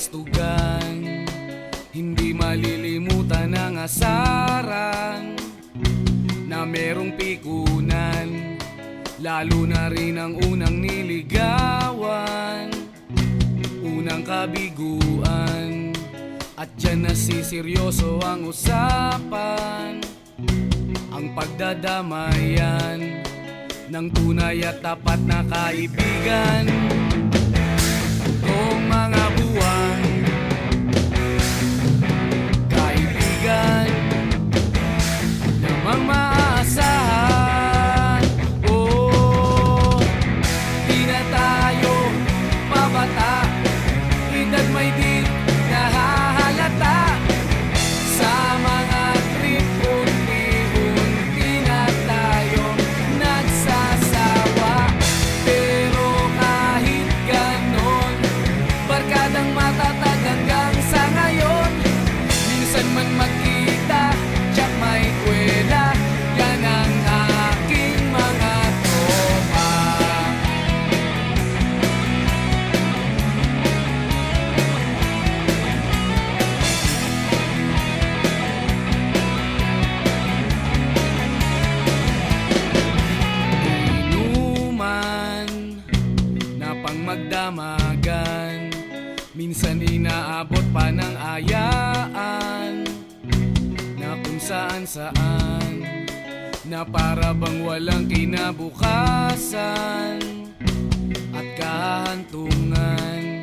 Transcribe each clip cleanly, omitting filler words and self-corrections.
kabastugan, hindi malilimutan ang asaran na merong pikunan, lalo na rin ang unang niligawan, unang kabiguan. At dyan nasiseryoso ang usapan, ang pagdadamayan ng tunay at tapat na kaibigan. Kung mga buwan, kaibigan namang maaasahan. Oh, di na tayo pabata, edad may di nahahalata. Sa mga trip, unti-unti na tayong nagsasawa. Pero kahit ganon, barkadang matatag hanggang sa ngayon. Minsan man magkita, tsak may kwela, yan ang aking mga tropa. Inuman na pang magdamagan, minsan inaabot pa ng ayaan, na kung saan-saan, na para bang walang kinabukasan at kahantungan.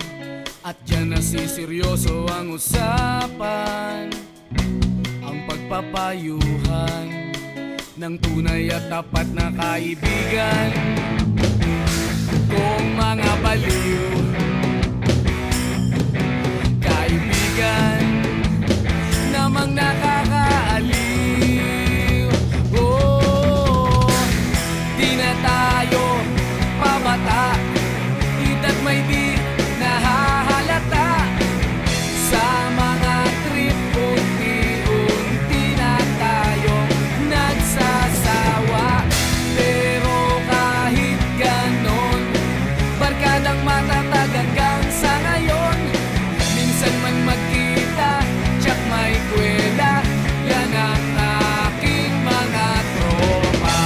At dyan nasiseryoso ang usapan, ang pagpapayuhan ng tunay at tapat na kaibigan. Kung mga baliw, kaibigan namang nakakaaliw. Oh, di na tayo pabata, edad may di nahahalata. Sa mga trip, unti-unti na tayong nagsasawa. Pero kahit ganon, barkadang matatag hanggang sa ngayon. Minsan man magkita, tsak may kwela, yan ang aking mga tropa.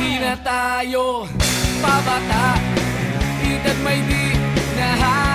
Di na tayo pabata, edad may di nahahalata.